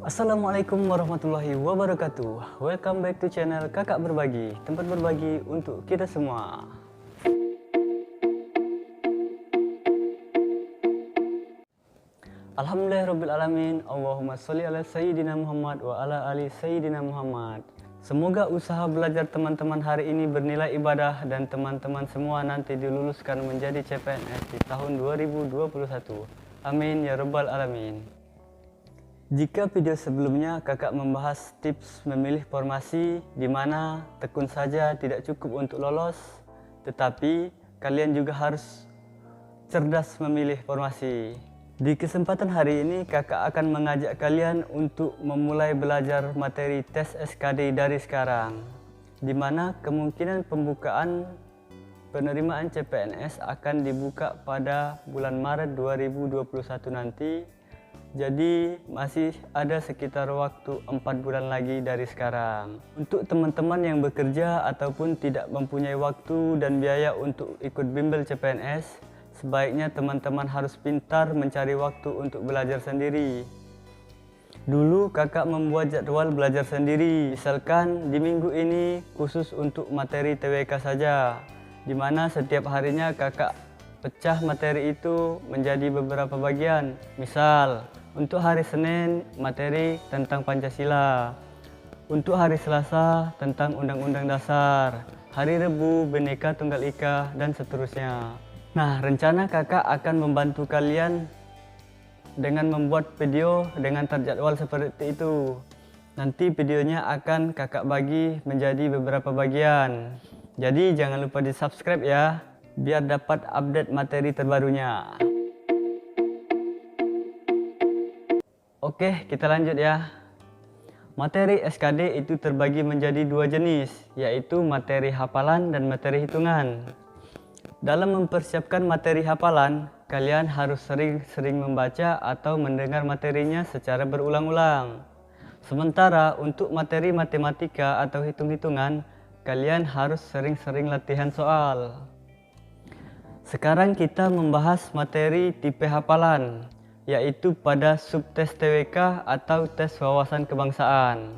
Assalamualaikum warahmatullahi wabarakatuh. Welcome back to channel Kakak Berbagi, tempat berbagi untuk kita semua. Alhamdulillahirrabbilalamin. Allahumma sholli ala Sayyidina Muhammad wa ala ali Sayyidina Muhammad. Semoga usaha belajar teman-teman hari ini bernilai ibadah dan teman-teman semua nanti diluluskan menjadi CPNS di tahun 2021. Amin ya rabbal alamin. Jika video sebelumnya kakak membahas tips memilih formasi di mana tekun saja tidak cukup untuk lolos, tetapi kalian juga harus cerdas memilih formasi. Di kesempatan hari ini kakak akan mengajak kalian untuk memulai belajar materi tes SKD dari sekarang, di mana kemungkinan pembukaan penerimaan CPNS akan dibuka pada bulan Maret 2021 nanti. Jadi masih ada sekitar waktu 4 bulan lagi dari sekarang. Untuk teman-teman yang bekerja ataupun tidak mempunyai waktu dan biaya untuk ikut bimbel CPNS, sebaiknya teman-teman harus pintar mencari waktu untuk belajar sendiri. Dulu kakak membuat jadwal belajar sendiri, misalkan di minggu ini khusus untuk materi TWK saja, di mana setiap harinya kakak pecah materi itu menjadi beberapa bagian. Misal, untuk hari Senin materi tentang Pancasila, untuk hari Selasa tentang Undang-Undang Dasar, hari Rabu Bhinneka Tunggal Ika, dan seterusnya. Nah, rencana kakak akan membantu kalian dengan membuat video dengan terjadwal seperti itu. Nanti videonya akan kakak bagi menjadi beberapa bagian. Jadi jangan lupa di subscribe ya, biar dapat update materi terbarunya. Oke, kita lanjut ya. Materi SKD itu terbagi menjadi dua jenis, yaitu materi hafalan dan materi hitungan. Dalam mempersiapkan materi hafalan, kalian harus sering-sering membaca atau mendengar materinya secara berulang-ulang. Sementara untuk materi matematika atau hitung-hitungan, kalian harus sering-sering latihan soal. Sekarang kita membahas materi tipe hafalan, yaitu pada subtes TWK atau tes wawasan kebangsaan.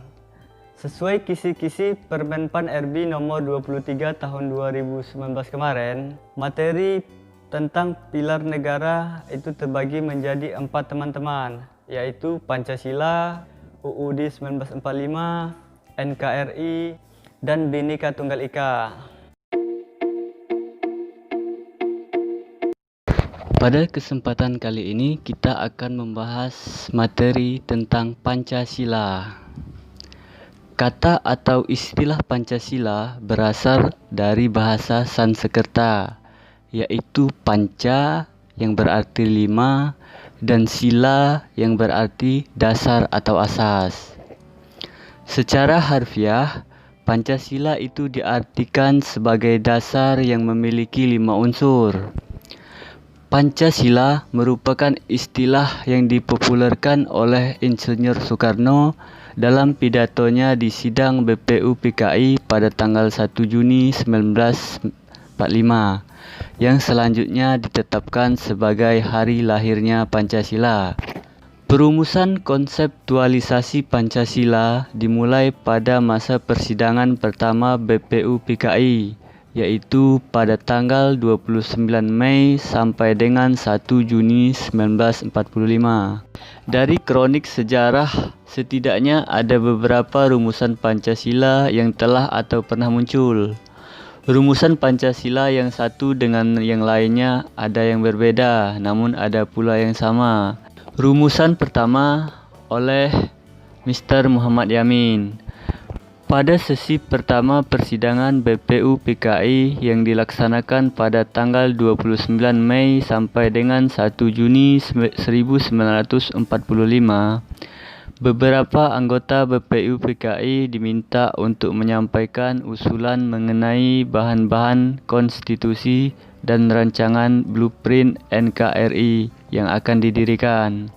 Sesuai kisi-kisi Permenpan RB nomor 23 tahun 2019 kemarin, materi tentang pilar negara itu terbagi menjadi 4 teman-teman, yaitu Pancasila, UUD 1945, NKRI, dan Bhinneka Tunggal Ika. Pada kesempatan kali ini kita akan membahas materi tentang Pancasila. Kata atau istilah Pancasila berasal dari bahasa Sanskerta, yaitu panca yang berarti 5 dan sila yang berarti dasar atau asas. Secara harfiah, Pancasila itu diartikan sebagai dasar yang memiliki 5 unsur. Pancasila merupakan istilah yang dipopulerkan oleh Insinyur Soekarno dalam pidatonya di sidang BPUPKI pada tanggal 1 Juni 1945, yang selanjutnya ditetapkan sebagai hari lahirnya Pancasila. Perumusan konseptualisasi Pancasila dimulai pada masa persidangan pertama BPUPKI, yaitu pada tanggal 29 Mei sampai dengan 1 Juni 1945. Dari kronik sejarah, setidaknya ada beberapa rumusan Pancasila yang telah atau pernah muncul. Rumusan Pancasila yang satu dengan yang lainnya ada yang berbeda, namun ada pula yang sama. Rumusan pertama oleh Mr. Muhammad Yamin. Pada sesi pertama persidangan BPUPKI yang dilaksanakan pada tanggal 29 Mei sampai dengan 1 Juni 1945, beberapa anggota BPUPKI diminta untuk menyampaikan usulan mengenai bahan-bahan konstitusi dan rancangan blueprint NKRI yang akan didirikan.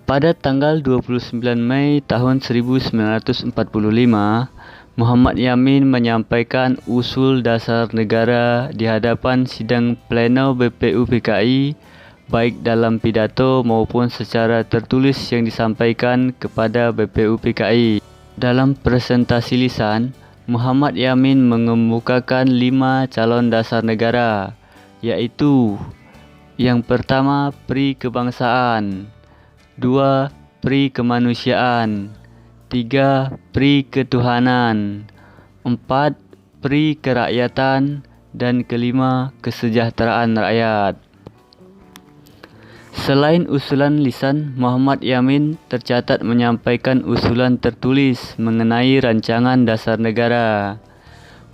Pada tanggal 29 Mei tahun 1945, Muhammad Yamin menyampaikan usul dasar negara di hadapan sidang pleno BPUPKI baik dalam pidato maupun secara tertulis yang disampaikan kepada BPUPKI. Dalam presentasi lisan, Muhammad Yamin mengemukakan 5 calon dasar negara, yaitu yang pertama, pri kebangsaan, 2, pri kemanusiaan, 3, pri ketuhanan, 4, pri kerakyatan, dan kelima, kesejahteraan rakyat. Selain usulan lisan, Muhammad Yamin tercatat menyampaikan usulan tertulis mengenai rancangan dasar negara.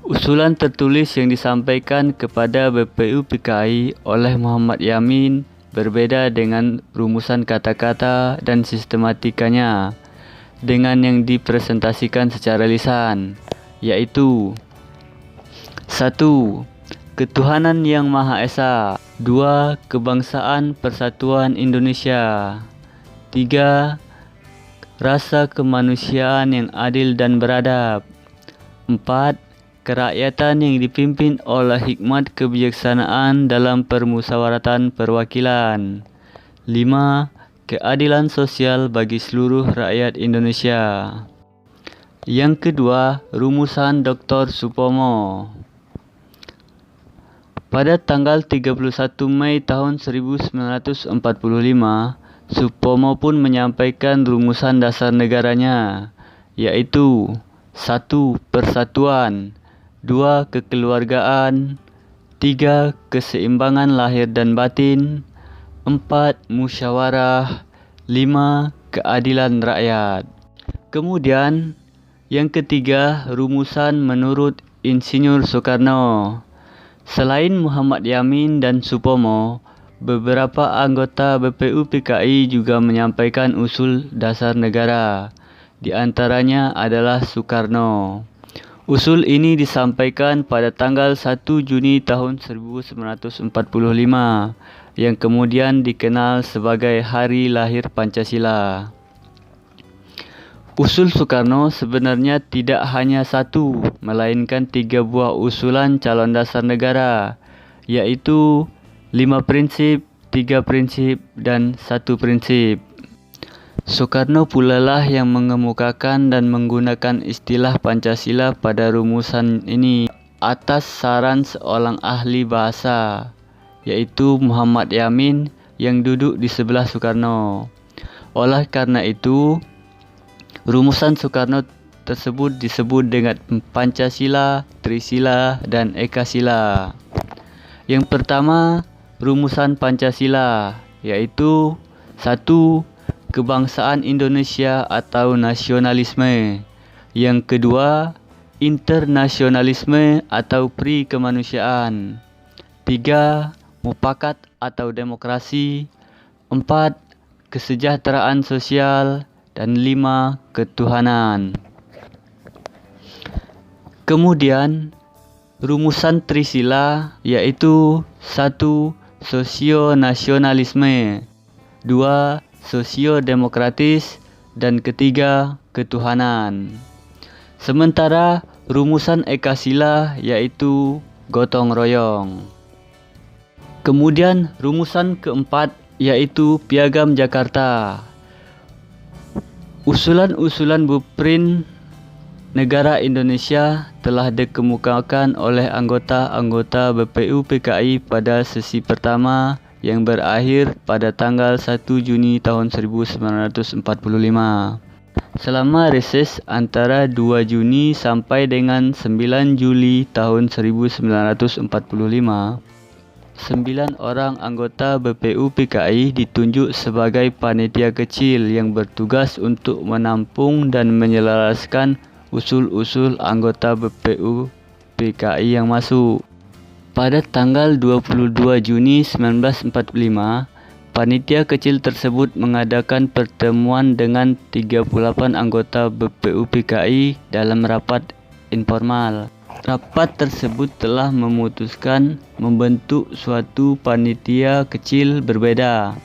Usulan tertulis yang disampaikan kepada BPUPKI oleh Muhammad Yamin berbeda dengan rumusan kata-kata dan sistematikanya dengan yang dipresentasikan secara lisan, yaitu 1. Ketuhanan Yang Maha Esa, 2. Kebangsaan Persatuan Indonesia, 3. Rasa kemanusiaan yang adil dan beradab, 4. Kerakyatan yang dipimpin oleh hikmat kebijaksanaan dalam permusyawaratan perwakilan, 5. Keadilan sosial bagi seluruh rakyat Indonesia. Yang kedua, rumusan Dr. Supomo. Pada tanggal 31 Mei tahun 1945, Supomo pun menyampaikan rumusan dasar negaranya, yaitu 1. Persatuan, 2. Kekeluargaan, 3. Keseimbangan lahir dan batin, 4. Musyawarah, 5. Keadilan rakyat. Kemudian, yang ketiga, rumusan menurut Insinyur Soekarno. Selain Muhammad Yamin dan Supomo, beberapa anggota BPUPKI juga menyampaikan usul dasar negara. Di antaranya adalah Soekarno. Usul ini disampaikan pada tanggal 1 Juni tahun 1945 yang kemudian dikenal sebagai Hari Lahir Pancasila. Usul Soekarno sebenarnya tidak hanya satu, melainkan 3 buah usulan calon dasar negara, yaitu 5 prinsip, 3 prinsip, dan 1 prinsip. Soekarno pula lah yang mengemukakan dan menggunakan istilah Pancasila pada rumusan ini atas saran seorang ahli bahasa, yaitu Muhammad Yamin yang duduk di sebelah Soekarno. Oleh karena itu, rumusan Soekarno tersebut disebut dengan Pancasila, Trisila, dan Ekasila. Yang pertama, rumusan Pancasila, yaitu 1. Kebangsaan Indonesia atau nasionalisme. Yang kedua, internasionalisme atau pri kemanusiaan. 3. Mufakat atau demokrasi. 4. Kesejahteraan sosial. Dan 5. Ketuhanan. Kemudian, rumusan Trisila yaitu 1. Sosionasionalisme, 2. Sosiodemokratis, dan ketiga, ketuhanan. Sementara rumusan Ekasila yaitu gotong royong. Kemudian rumusan keempat yaitu Piagam Jakarta. Usulan-usulan blueprint negara Indonesia telah dikemukakan oleh anggota-anggota BPUPKI pada sesi pertama yang berakhir pada tanggal 1 Juni tahun 1945. Selama reses antara 2 Juni sampai dengan 9 Juli tahun 1945, 9 orang anggota BPUPKI ditunjuk sebagai panitia kecil yang bertugas untuk menampung dan menyelaraskan usul-usul anggota BPUPKI yang masuk. Pada tanggal 22 Juni 1945, panitia kecil tersebut mengadakan pertemuan dengan 38 anggota BPUPKI dalam rapat informal. Rapat tersebut telah memutuskan membentuk suatu panitia kecil berbeda,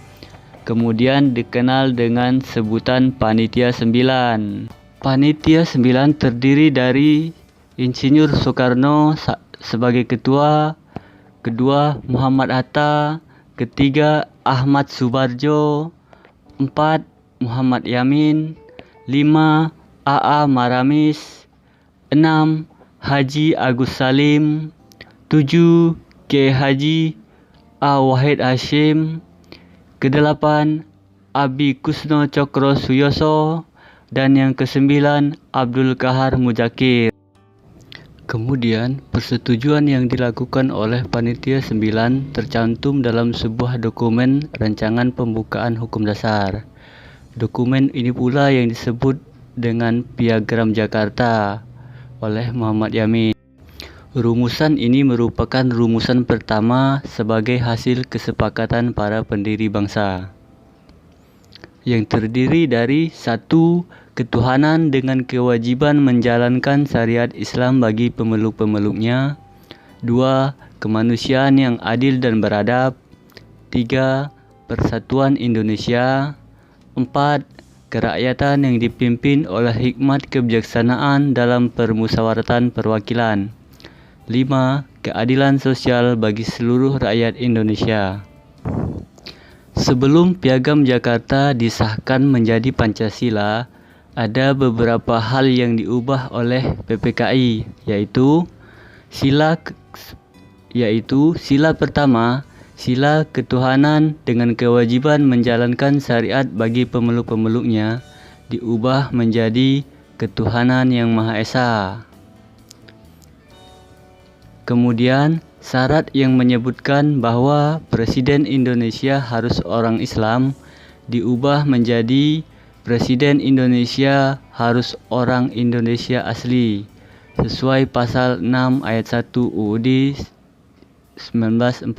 kemudian dikenal dengan sebutan Panitia 9. Panitia 9 terdiri dari Insinyur Soekarno sebagai ketua, kedua Muhammad Hatta, ketiga Ahmad Subarjo, 4 Muhammad Yamin, 5 AA Maramis, 6 Haji Agus Salim, 7 K. Haji A. Wahid Hashim, ke-8 Abi Kusno Cokro Suyoso, dan yang ke-9 Abdul Kahar Mujakir. Kemudian, persetujuan yang dilakukan oleh Panitia 9 tercantum dalam sebuah dokumen rancangan pembukaan hukum dasar. Dokumen ini pula yang disebut dengan Piagam Jakarta oleh Muhammad Yamin. Rumusan ini merupakan rumusan pertama sebagai hasil kesepakatan para pendiri bangsa, yang terdiri dari 1. Ketuhanan dengan kewajiban menjalankan syariat Islam bagi pemeluk-pemeluknya. 2. Kemanusiaan yang adil dan beradab. 3. Persatuan Indonesia. 4. Kerakyatan yang dipimpin oleh hikmat kebijaksanaan dalam permusyawaratan perwakilan. 5. Keadilan sosial bagi seluruh rakyat Indonesia. Sebelum Piagam Jakarta disahkan menjadi Pancasila, ada beberapa hal yang diubah oleh PPKI, yaitu sila pertama, sila ketuhanan dengan kewajiban menjalankan syariat bagi pemeluk-pemeluknya, diubah menjadi ketuhanan yang Maha Esa. Kemudian, syarat yang menyebutkan bahwa Presiden Indonesia harus orang Islam diubah menjadi Presiden Indonesia harus orang Indonesia asli, sesuai pasal 6 ayat 1 UUD 1945.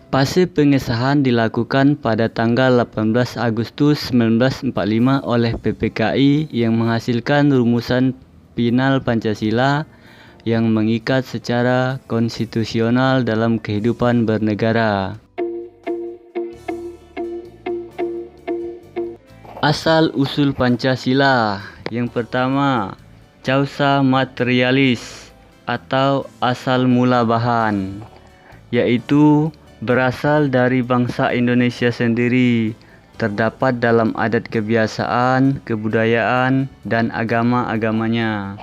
Fase pengesahan dilakukan pada tanggal 18 Agustus 1945 oleh PPKI yang menghasilkan rumusan final Pancasila yang mengikat secara konstitusional dalam kehidupan bernegara. Asal-usul Pancasila. Yang pertama, causa materialis atau asal mula bahan, yaitu berasal dari bangsa Indonesia sendiri, terdapat dalam adat kebiasaan, kebudayaan, dan agama-agamanya.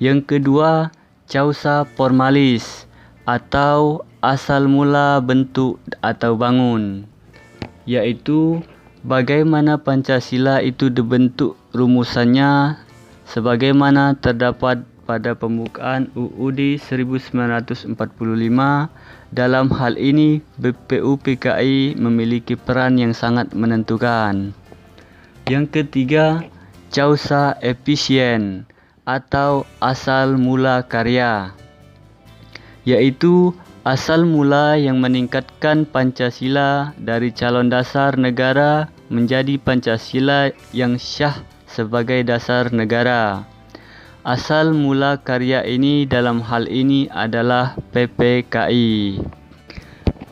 Yang kedua, causa formalis atau asal mula bentuk atau bangun, yaitu bagaimana Pancasila itu dibentuk, rumusannya sebagaimana terdapat pada pembukaan UUD 1945. Dalam hal ini, BPUPKI memiliki peran yang sangat menentukan. Yang ketiga, causa efisien atau asal mula karya, yaitu asal mula yang meningkatkan Pancasila dari calon dasar negara menjadi Pancasila yang syah sebagai dasar negara. Asal mula karya ini dalam hal ini adalah PPKI.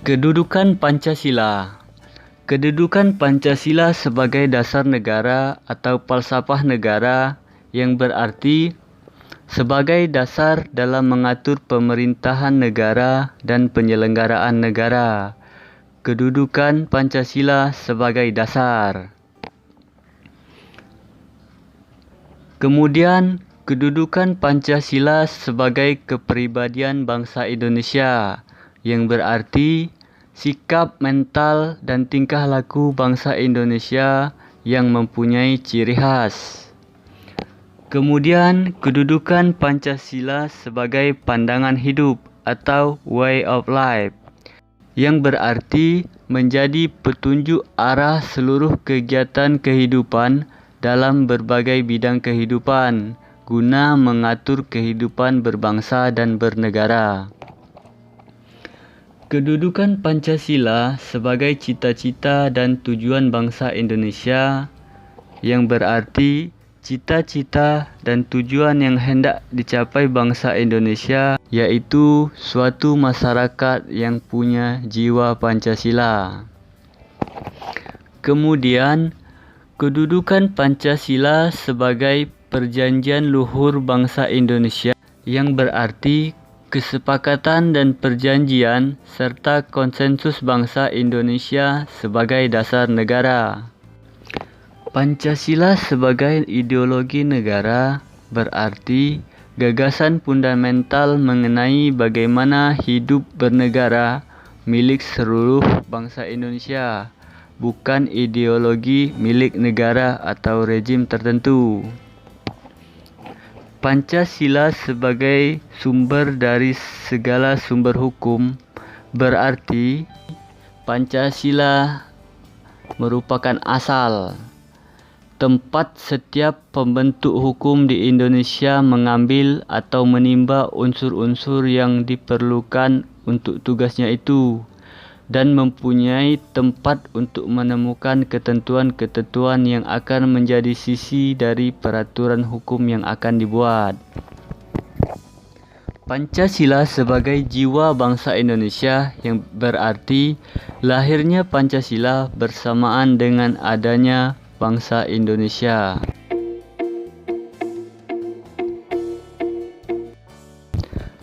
Kedudukan Pancasila. Kedudukan Pancasila sebagai dasar negara atau falsafah negara, yang berarti sebagai dasar dalam mengatur pemerintahan negara dan penyelenggaraan negara. Kedudukan Pancasila sebagai dasar. Kemudian, kedudukan Pancasila sebagai kepribadian bangsa Indonesia, yang berarti sikap mental dan tingkah laku bangsa Indonesia yang mempunyai ciri khas. Kemudian, kedudukan Pancasila sebagai pandangan hidup atau way of life, yang berarti menjadi petunjuk arah seluruh kegiatan kehidupan dalam berbagai bidang kehidupan, guna mengatur kehidupan berbangsa dan bernegara. Kedudukan Pancasila sebagai cita-cita dan tujuan bangsa Indonesia, yang berarti cita-cita dan tujuan yang hendak dicapai bangsa Indonesia, yaitu suatu masyarakat yang punya jiwa Pancasila. Kemudian, kedudukan Pancasila sebagai perjanjian luhur bangsa Indonesia, yang berarti kesepakatan dan perjanjian, serta konsensus bangsa Indonesia sebagai dasar negara. Pancasila sebagai ideologi negara berarti gagasan fundamental mengenai bagaimana hidup bernegara milik seluruh bangsa Indonesia, bukan ideologi milik negara atau rejim tertentu. Pancasila sebagai sumber dari segala sumber hukum berarti Pancasila merupakan asal, tempat setiap pembentuk hukum di Indonesia mengambil atau menimba unsur-unsur yang diperlukan untuk tugasnya itu, dan mempunyai tempat untuk menemukan ketentuan-ketentuan yang akan menjadi sisi dari peraturan hukum yang akan dibuat. Pancasila sebagai jiwa bangsa Indonesia yang berarti lahirnya Pancasila bersamaan dengan adanya bangsa Indonesia.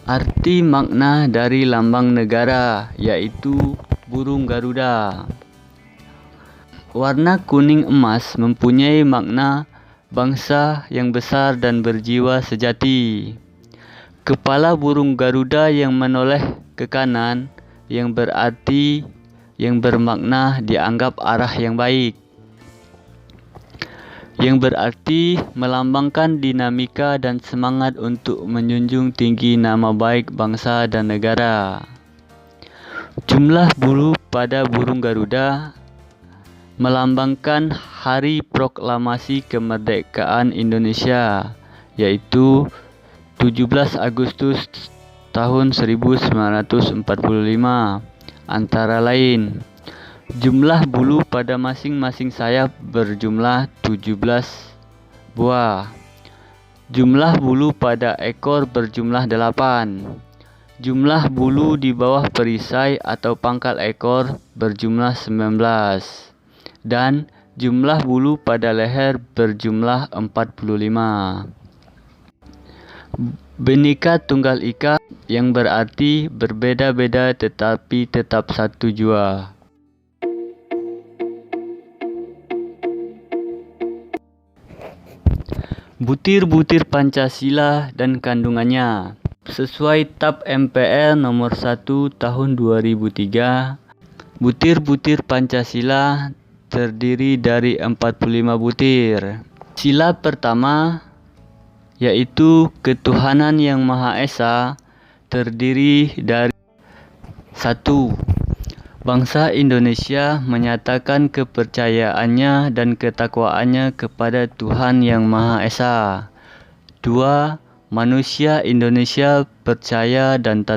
Arti makna dari lambang negara yaitu burung Garuda. Warna kuning emas mempunyai makna bangsa yang besar dan berjiwa sejati. Kepala burung Garuda yang menoleh ke kanan yang bermakna dianggap arah yang baik, yang berarti melambangkan dinamika dan semangat untuk menjunjung tinggi nama baik bangsa dan negara. Jumlah bulu pada burung Garuda melambangkan Hari Proklamasi Kemerdekaan Indonesia, yaitu 17 Agustus tahun 1945, antara lain. Jumlah bulu pada masing-masing sayap berjumlah 17 buah. Jumlah bulu pada ekor berjumlah 8. Jumlah bulu di bawah perisai atau pangkal ekor berjumlah 19. Dan jumlah bulu pada leher berjumlah 45. Bhinneka Tunggal Ika yang berarti berbeda-beda tetapi tetap satu jua. Butir-butir Pancasila dan kandungannya. Sesuai TAP MPR nomor 1 tahun 2003, butir-butir Pancasila terdiri dari 45 butir. Sila pertama yaitu ketuhanan yang Maha Esa terdiri dari 1. Bangsa Indonesia menyatakan kepercayaannya dan ketakwaannya kepada Tuhan Yang Maha Esa. 2. Manusia Indonesia percaya dan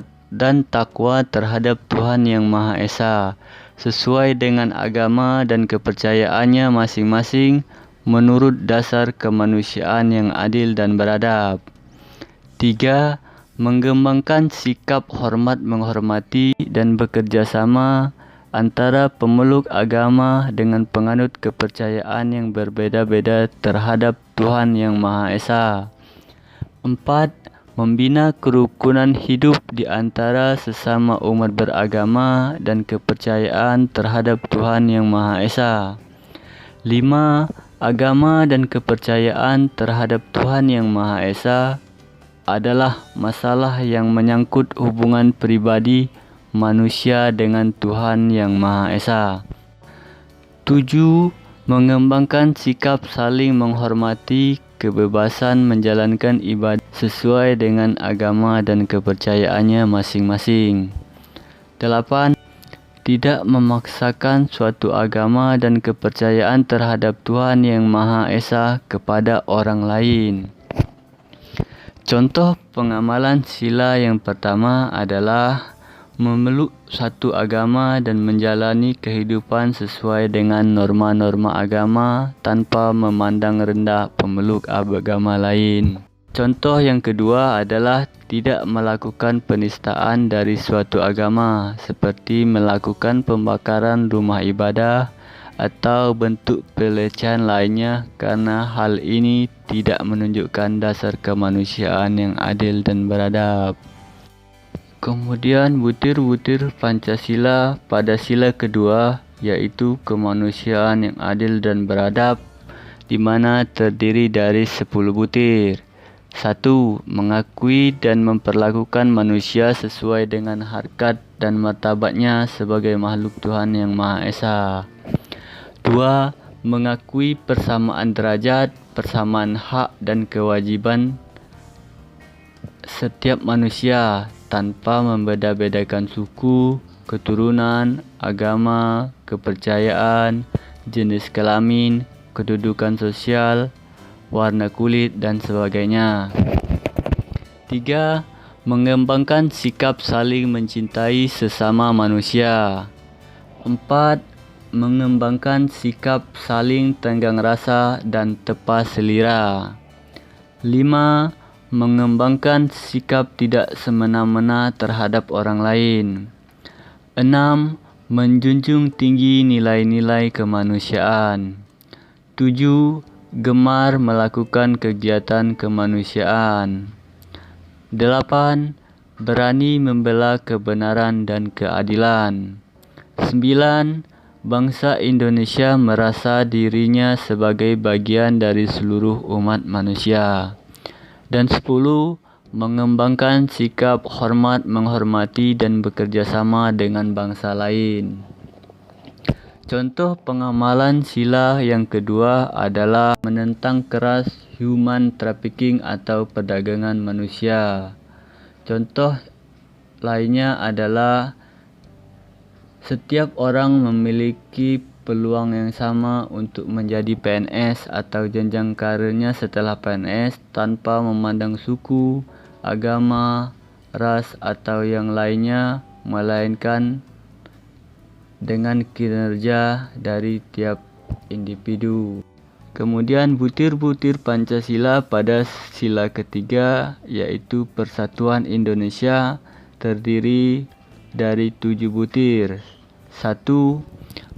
takwa terhadap Tuhan Yang Maha Esa, sesuai dengan agama dan kepercayaannya masing-masing menurut dasar kemanusiaan yang adil dan beradab. 3. Mengembangkan sikap hormat menghormati dan bekerja sama antara pemeluk agama dengan penganut kepercayaan yang berbeda-beda terhadap Tuhan Yang Maha Esa. 4. Membina kerukunan hidup di antara sesama umat beragama dan kepercayaan terhadap Tuhan Yang Maha Esa. 5. Agama dan kepercayaan terhadap Tuhan Yang Maha Esa adalah masalah yang menyangkut hubungan pribadi manusia dengan Tuhan Yang Maha Esa. 7. Mengembangkan sikap saling menghormati kebebasan menjalankan ibadah sesuai dengan agama dan kepercayaannya masing-masing. 8. Tidak memaksakan suatu agama dan kepercayaan terhadap Tuhan Yang Maha Esa kepada orang lain. Contoh pengamalan sila yang pertama adalah memeluk satu agama dan menjalani kehidupan sesuai dengan norma-norma agama tanpa memandang rendah pemeluk agama lain. Contoh yang kedua adalah tidak melakukan penistaan dari suatu agama, seperti melakukan pembakaran rumah ibadah atau bentuk pelecehan lainnya, karena hal ini tidak menunjukkan dasar kemanusiaan yang adil dan beradab. Kemudian butir-butir Pancasila pada sila kedua, yaitu kemanusiaan yang adil dan beradab, di mana terdiri dari 10 butir. 1. Mengakui dan memperlakukan manusia sesuai dengan harkat dan martabatnya sebagai makhluk Tuhan Yang Maha Esa. 2. Mengakui persamaan derajat, persamaan hak dan kewajiban setiap manusia tanpa membeda-bedakan suku, keturunan, agama, kepercayaan, jenis kelamin, kedudukan sosial, warna kulit, dan sebagainya. 3. Mengembangkan sikap saling mencintai sesama manusia. 4. Mengembangkan sikap saling tenggang rasa dan tepas selera. 5. Mengembangkan sikap tidak semena-mena terhadap orang lain. 6. Menjunjung tinggi nilai-nilai kemanusiaan. 7. Gemar melakukan kegiatan kemanusiaan. 8. Berani membela kebenaran dan keadilan. 9. Bangsa Indonesia merasa dirinya sebagai bagian dari seluruh umat manusia. Dan 10. Mengembangkan sikap hormat, menghormati, dan bekerja sama dengan bangsa lain. Contoh pengamalan sila yang kedua adalah menentang keras human trafficking atau perdagangan manusia. Contoh lainnya adalah setiap orang memiliki peluang yang sama untuk menjadi PNS atau jenjang karirnya setelah PNS tanpa memandang suku, agama, ras, atau yang lainnya, melainkan dengan kinerja dari tiap individu. Kemudian butir-butir Pancasila pada sila ketiga, yaitu Persatuan Indonesia, terdiri dari 7 butir. 1.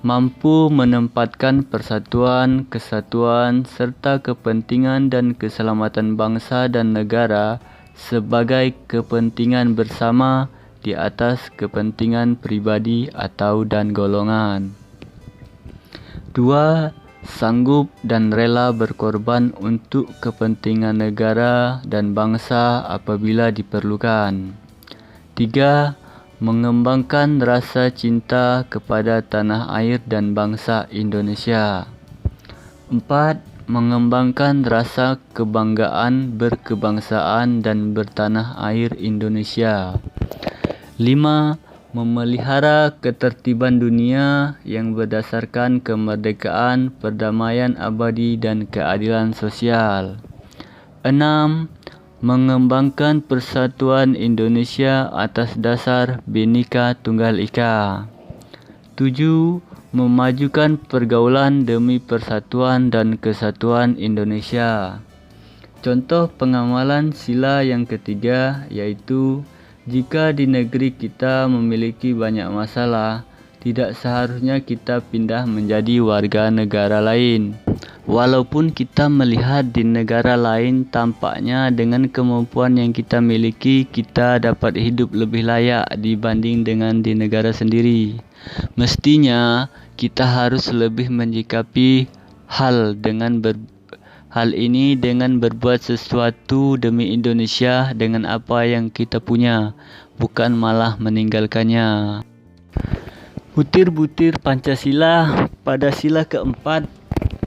Mampu menempatkan persatuan, kesatuan, serta kepentingan dan keselamatan bangsa dan negara sebagai kepentingan bersama di atas kepentingan pribadi atau dan golongan. 2. Sanggup dan rela berkorban untuk kepentingan negara dan bangsa apabila diperlukan. 3. Mengembangkan rasa cinta kepada tanah air dan bangsa Indonesia. 4. Mengembangkan rasa kebanggaan berkebangsaan dan bertanah air Indonesia. 5. Memelihara ketertiban dunia yang berdasarkan kemerdekaan, perdamaian abadi, dan keadilan sosial. 6. Mengembangkan persatuan Indonesia atas dasar Bhinneka Tunggal Ika. 7. Memajukan pergaulan demi persatuan dan kesatuan Indonesia. Contoh pengamalan sila yang ketiga yaitu jika di negeri kita memiliki banyak masalah, tidak seharusnya kita pindah menjadi warga negara lain. Walaupun kita melihat di negara lain tampaknya dengan kemampuan yang kita miliki, kita dapat hidup lebih layak dibanding dengan di negara sendiri. Mestinya kita harus lebih menyikapi hal ini dengan berbuat sesuatu demi Indonesia dengan apa yang kita punya, bukan malah meninggalkannya. Butir-butir Pancasila pada sila keempat,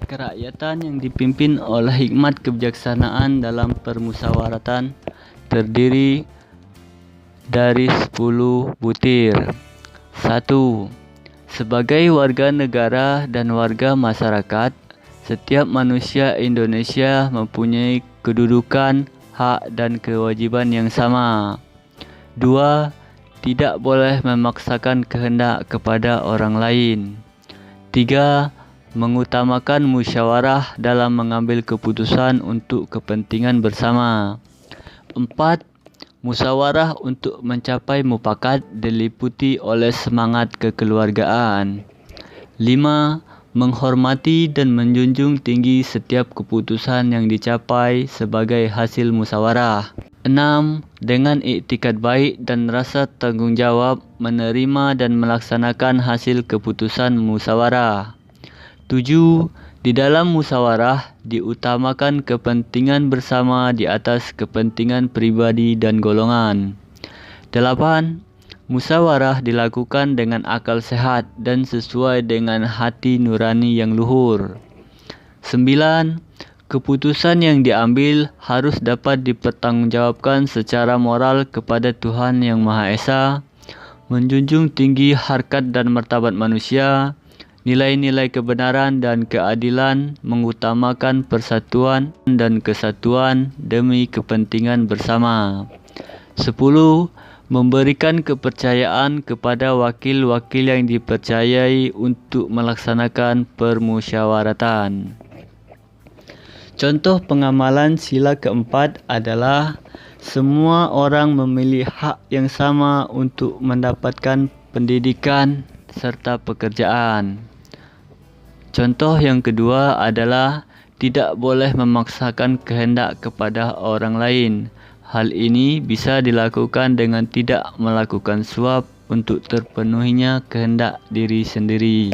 kerakyatan yang dipimpin oleh hikmat kebijaksanaan dalam permusyawaratan, terdiri dari 10 butir. 1. Sebagai warga negara dan warga masyarakat, setiap manusia Indonesia mempunyai kedudukan, hak, dan kewajiban yang sama. 2. Tidak boleh memaksakan kehendak kepada orang lain. 3. Mengutamakan musyawarah dalam mengambil keputusan untuk kepentingan bersama. 4. Musyawarah untuk mencapai mufakat diliputi oleh semangat kekeluargaan. 5. menghormati dan menjunjung tinggi setiap keputusan yang dicapai sebagai hasil musyawarah. 6. Dengan iktikad baik dan rasa tanggungjawab menerima dan melaksanakan hasil keputusan musyawarah. 7. Di dalam musyawarah diutamakan kepentingan bersama di atas kepentingan pribadi dan golongan. 8. Musyawarah dilakukan dengan akal sehat dan sesuai dengan hati nurani yang luhur. 9. Keputusan yang diambil harus dapat dipertanggungjawabkan secara moral kepada Tuhan Yang Maha Esa, menjunjung tinggi harkat dan martabat manusia, nilai-nilai kebenaran dan keadilan, mengutamakan persatuan dan kesatuan demi kepentingan bersama. 10. Memberikan kepercayaan kepada wakil-wakil yang dipercayai untuk melaksanakan permusyawaratan. Contoh pengamalan sila keempat adalah semua orang memiliki hak yang sama untuk mendapatkan pendidikan serta pekerjaan. Contoh yang kedua adalah tidak boleh memaksakan kehendak kepada orang lain. Hal ini bisa dilakukan dengan tidak melakukan suap untuk terpenuhinya kehendak diri sendiri.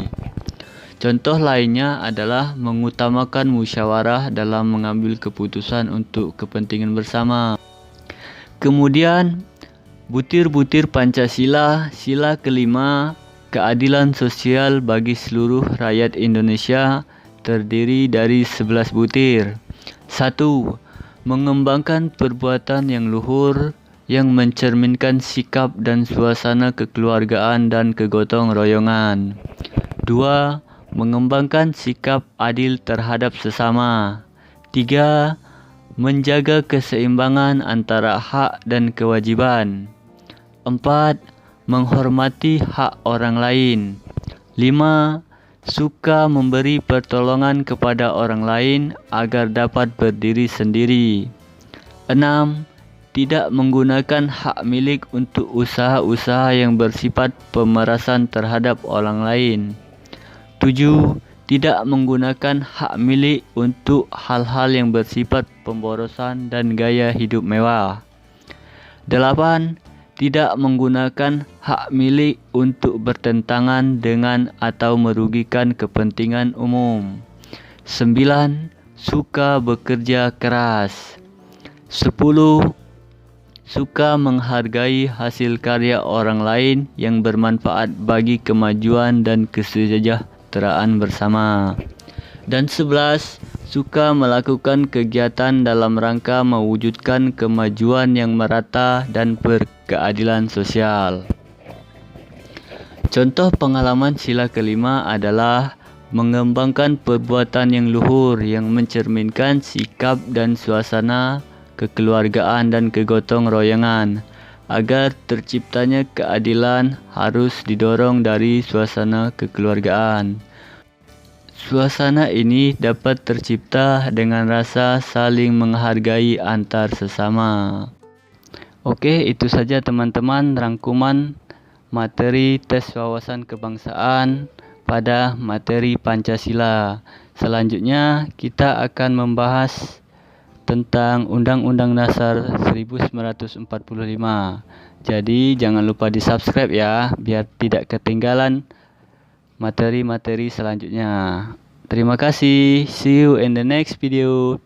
Contoh lainnya adalah mengutamakan musyawarah dalam mengambil keputusan untuk kepentingan bersama. Kemudian, butir-butir Pancasila, sila kelima, keadilan sosial bagi seluruh rakyat Indonesia terdiri dari 11 butir. 1. Mengembangkan perbuatan yang luhur yang mencerminkan sikap dan suasana kekeluargaan dan kegotong royongan. 2. Mengembangkan sikap adil terhadap sesama. 3. Menjaga keseimbangan antara hak dan kewajiban. 4. Menghormati hak orang lain. 5. Suka memberi pertolongan kepada orang lain agar dapat berdiri sendiri. 6. Tidak menggunakan hak milik untuk usaha-usaha yang bersifat pemerasan terhadap orang lain. 7. Tidak menggunakan hak milik untuk hal-hal yang bersifat pemborosan dan gaya hidup mewah. 8. Tidak menggunakan hak milik untuk bertentangan dengan atau merugikan kepentingan umum. 9. Suka bekerja keras. 10. Suka menghargai hasil karya orang lain yang bermanfaat bagi kemajuan dan kesejahteraan bersama. Dan 11. Suka melakukan kegiatan dalam rangka mewujudkan kemajuan yang merata dan berkeadilan sosial. Contoh pengalaman sila kelima adalah mengembangkan perbuatan yang luhur yang mencerminkan sikap dan suasana kekeluargaan dan kegotong royongan. Agar terciptanya keadilan harus didorong dari suasana kekeluargaan. Suasana ini dapat tercipta dengan rasa saling menghargai antar sesama. Oke, itu saja teman-teman rangkuman materi tes wawasan kebangsaan pada materi Pancasila. Selanjutnya kita akan membahas tentang Undang-Undang Dasar 1945. Jadi jangan lupa di-subscribe ya, biar tidak ketinggalan materi-materi selanjutnya. Terima kasih. See you in the next video.